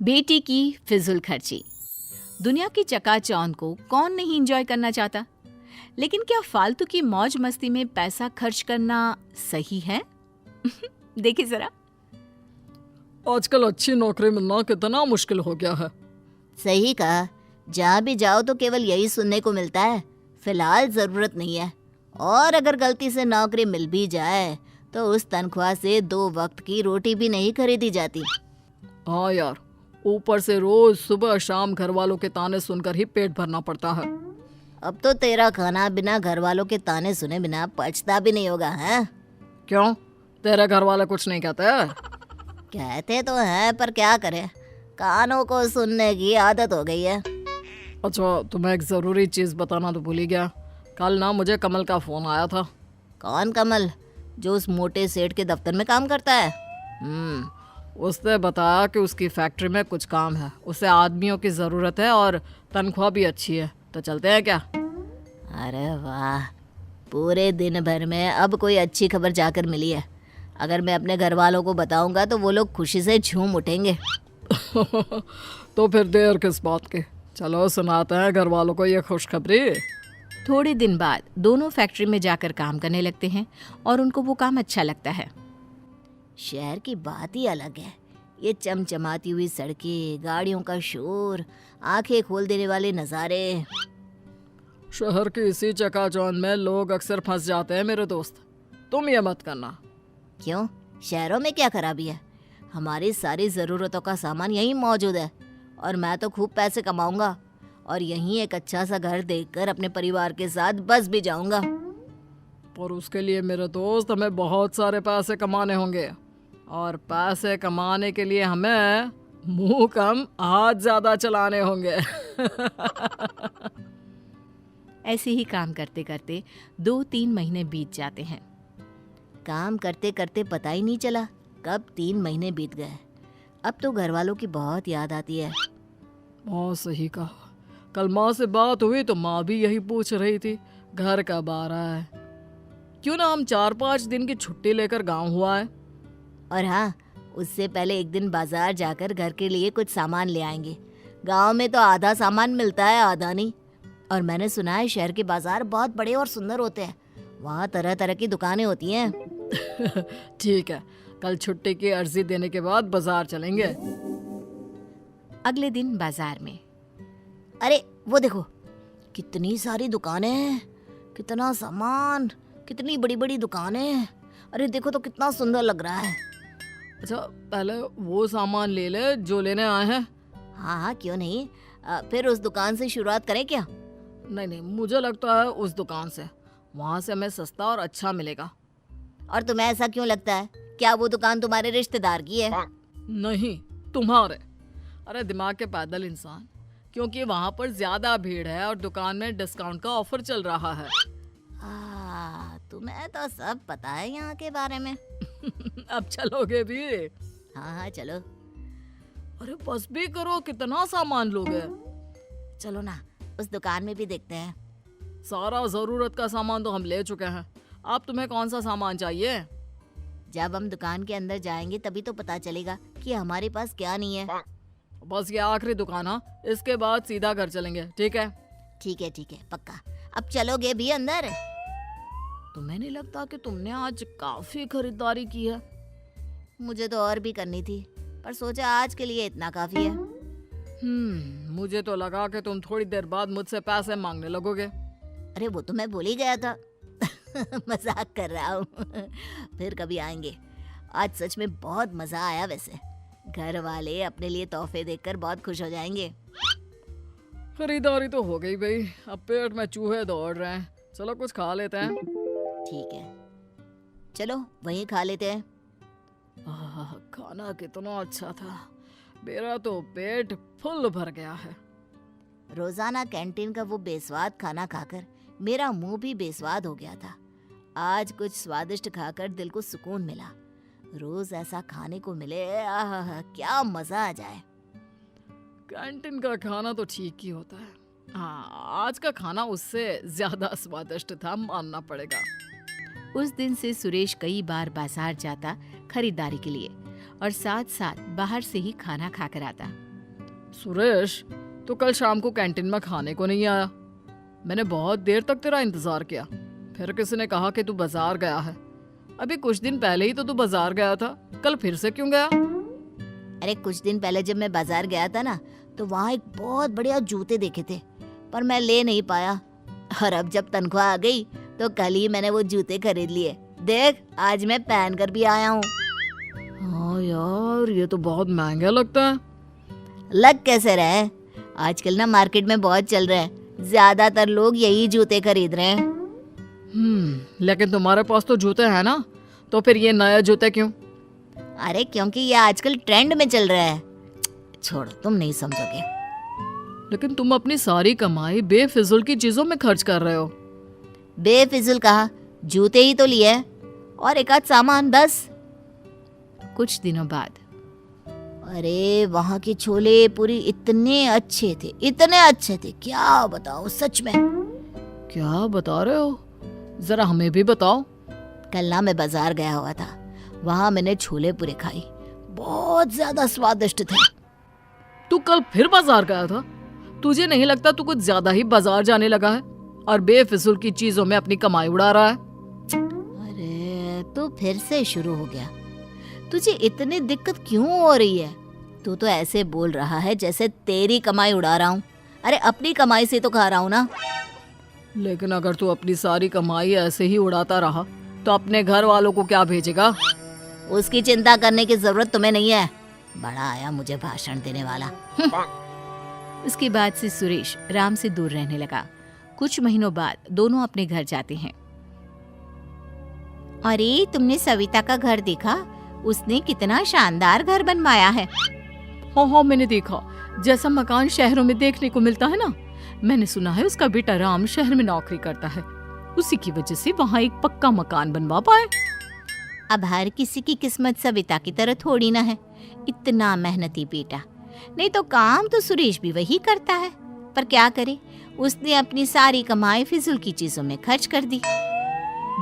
बेटी की फिजूल खर्ची। दुनिया की चकाचौंध को कौन नहीं एंजॉय करना चाहता, लेकिन क्या फालतू की मौज मस्ती में पैसा खर्च करना सही है? देखिए जरा। आजकल अच्छी नौकरी मिलना कितना मुश्किल हो गया है। सही कहा, जहाँ भी जाओ तो केवल यही सुनने को मिलता है, फिलहाल जरूरत नहीं है। और अगर गलती से नौकरी मिल भी जाए तो उस तनख्वाह से 2 वक्त की रोटी भी नहीं खरीदी जाती। हाँ यार, ऊपर से रोज सुबह शाम घर वालों के ताने सुनकर ही पेट भरना पड़ता है। अब तो तेरा खाना बिना घर वालों के ताने सुने बिना पचता भी नहीं होगा, है? क्यों, तेरे घर वाले कुछ नहीं कहते? कहते तो हैं, पर क्या करें, कानों को सुनने की आदत हो गई है। अच्छा, तुम्हें एक जरूरी चीज बताना तो भूल ही गया। कल ना मुझे कमल का फोन आया था। कौन कमल? जो उस मोटे सेठ के दफ्तर में काम करता है? उसने बताया कि उसकी फैक्ट्री में कुछ काम है, उसे आदमियों की ज़रूरत है और तनख्वाह भी अच्छी है, तो चलते हैं क्या? अरे वाह, पूरे दिन भर में अब कोई अच्छी खबर जाकर मिली है। अगर मैं अपने घर वालों को बताऊंगा तो वो लोग खुशी से झूम उठेंगे। तो फिर देर किस बात की, चलो सुनाते हैं घर वालों को ये खुशखबरी। थोड़े दिन बाद दोनों फैक्ट्री में जाकर काम करने लगते हैं और उनको वो काम अच्छा लगता है। शहर की बात ही अलग है। ये चमचमाती हुई सड़कें, गाड़ियों का शोर, आंखें खोल देने वाले नज़ारे। शहर की इसी चकाचौंध में लोग अक्सर फंस जाते हैं मेरे दोस्त, तुम ये मत करना। क्यों, शहरों में क्या खराबी है? हमारी सारी ज़रूरतों का सामान यहीं मौजूद है और मैं तो खूब पैसे कमाऊंगा और यहीं एक अच्छा सा घर देखकर अपने परिवार के साथ बस भी जाऊंगा। पर उसके लिए मेरे दोस्त हमें बहुत सारे पैसे कमाने होंगे, और पैसे कमाने के लिए हमें मुंह कम हाथ ज़्यादा चलाने होंगे। ऐसे ही काम करते करते 2-3 महीने बीत जाते हैं। काम करते करते पता ही नहीं चला कब 3 महीने बीत गए। अब तो घर वालों की बहुत याद आती है। बहुत सही कहा, कल माँ से बात हुई तो माँ भी यही पूछ रही थी, घर कब आ रहा है, क्यों ना हम 4-5 दिन की छुट्टी लेकर गांव हुआ है। और हाँ, उससे पहले एक दिन बाजार जाकर घर के लिए कुछ सामान ले आएंगे। गांव में तो आधा सामान मिलता है, आधा नहीं। और मैंने सुना है शहर के बाजार बहुत बड़े और सुंदर होते हैं, वहाँ तरह तरह की दुकानें होती हैं। ठीक है, कल छुट्टी की अर्जी देने के बाद बाजार चलेंगे। अगले दिन बाजार में अरे वो देखो, कितनी सारी दुकानें हैं, कितना सामान, कितनी बड़ी बड़ी दुकानें। अरे देखो तो कितना सुंदर लग रहा है। अच्छा, पहले वो सामान ले ले जो लेने आए हैं। हाँ हाँ, क्यों नहीं। फिर उस दुकान से शुरुआत करें क्या? नहीं नहीं, मुझे लगता है उस दुकान से, वहाँ से हमें सस्ता और अच्छा मिलेगा। और तुम्हें ऐसा क्यों लगता है? क्या वो दुकान तुम्हारे रिश्तेदार की है? नहीं, तुम्हारे। अरे दिमाग के पैदल इंसान, क्योंकि वहाँ पर ज्यादा भीड़ है और दुकान में डिस्काउंट का ऑफर चल रहा है। तुम्हें तो सब पता है यहाँ के बारे में। अब चलोगे भी? हाँ हाँ चलो। अरे बस भी करो, कितना सामान लोगे? चलो ना, उस दुकान में भी देखते हैं। सारा जरूरत का सामान तो हम ले चुके हैं, अब तुम्हें कौन सा सामान चाहिए? जब हम दुकान के अंदर जाएंगे तभी तो पता चलेगा कि हमारे पास क्या नहीं है। बस ये आखिरी दुकान है, इसके बाद सीधा घर चलेंगे, ठीक है? ठीक है, पक्का। अब चलोगे भी अंदर? तुम्हें नहीं लगता कि तुमने आज काफी खरीदारी की है? मुझे तो और भी करनी थी, पर सोचा आज के लिए इतना काफी है। मुझे तो लगा कि तुम थोड़ी देर बाद मुझसे पैसे मांगने लगोगे। अरे वो तो मैं भूल ही गया था। मजाक कर रहा हूँ। फिर कभी आएंगे। आज सच में बहुत मजा आया। वैसे घर वाले अपने लिए तोहफे देखकर बहुत खुश हो जाएंगे। खरीदारी तो हो गई भाई, अब पेट में चूहे दौड़ रहे हैं, चलो कुछ खा लेते हैं। ठीक है, चलो वहीं खा लेते हैं। खाना कितना अच्छा था, मेरा तो पेट फुल भर गया है। रोजाना कैंटीन का वो बेस्वाद खाना खाकर मेरा मुंह भी बेस्वाद हो गया था। आज कुछ स्वादिष्ट खाकर दिल को सुकून मिला। रोज ऐसा खाने को मिले, क्या मजा आ जाए। कैंटीन का खाना तो ठीक ही होता है, हाँ आज का खाना उससे ज्यादा स्वादिष्ट था, मानना पड़ेगा। उस दिन से सुरेश कई बार बाजार जाता खरीदारी के लिए और साथ साथ बाहर से ही खाना खाकर आता। सुरेश, तू कल शाम को कैंटीन में खाने को नहीं आया। मैंने बहुत देर तक तेरा इंतजार किया। फिर किसी ने कहा कि तू बाजार गया है। अभी कुछ दिन पहले ही तो तू बाजार गया था, कल फिर से क्यों गया? अरे कुछ दिन पहले जब मैं बाजार गया था ना, तो वहाँ एक बहुत बढ़िया जूते देखे थे, पर मैं ले नहीं पाया। और अब जब तनख्वाह आ गई तो कल ही मैंने वो जूते खरीद लिए। देख, आज मैं पहन कर भी आया हूँ। हाँ यार, ये तो बहुत महंगा लगता है। लग कैसे रहे? आजकल ना मार्केट में बहुत चल रहे हैं, ज्यादातर लोग यही जूते खरीद रहे हैं। लेकिन तुम्हारे पास तो जूते हैं ना, तो फिर ये नए जूते क्यों? अरे क्योंकि ये आजकल ट्रेंड में चल रहा है। छोड़ो, तुम नहीं समझोगे। लेकिन तुम अपनी सारी कमाई बेफिजुल की चीजों में खर्च कर रहे हो। बेफिजुल कहा, जूते ही तो लिए और एक आध सामान बस। कुछ दिनों बाद अरे वहाँ के छोले पूरी इतने अच्छे थे, इतने अच्छे थे, क्या बताओ सच में। क्या बता रहे हो? जरा हमें भी बताओ। कल ना मैं बाजार गया हुआ था, वहाँ मैंने छोले पूरे खाई, बहुत ज्यादा स्वादिष्ट थे। तू कल फिर बाजार गया था? तुझे नहीं लगता तू कुछ ज्यादा ही बाजार जाने लगा है और बेफिजुल की चीजों में अपनी कमाई उड़ा रहा है? अरे तू फिर से शुरू हो गया। तुझे इतनी दिक्कत क्यों हो रही है? तू तो ऐसे बोल रहा है जैसे तेरी कमाई उड़ा रहा हूँ। अरे अपनी कमाई से तो खा रहा हूँ ना। लेकिन अगर तू अपनी सारी कमाई ऐसे ही उड़ाता रहा तो अपने घर वालों को क्या भेजेगा? उसकी चिंता करने की जरूरत तुम्हें नहीं है। बड़ा आया मुझे भाषण देने वाला। उसके बाद से सुरेश राम से दूर रहने लगा। कुछ महीनों बाद दोनों अपने घर जाते हैं। अरे तुमने सविता का घर देखा? उसने कितना शानदार घर बनवाया है। हाँ, मैंने देखा। जैसा मकान शहरों में देखने को मिलता है ना। मैंने सुना है उसका बेटा राम शहर में नौकरी करता है, उसी की वजह से वहाँ एक पक्का मकान बनवा पाए। अब हर किसी की किस्मत सविता की तरह थोड़ी ना है। इतना मेहनती बेटा, नहीं तो काम तो सुरेश भी वही करता है, पर क्या करे, उसने अपनी सारी कमाई फिजूल की चीजों में खर्च कर दी।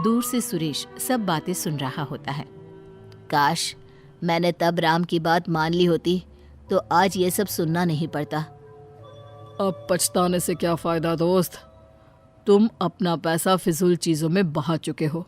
दूर से सुरेश सब बातें सुन रहा होता है। काश मैंने तब राम की बात मान ली होती तो आज ये सब सुनना नहीं पड़ता। अब पछताने से क्या फायदा दोस्त? तुम अपना पैसा फिजूल चीजों में बहा चुके हो।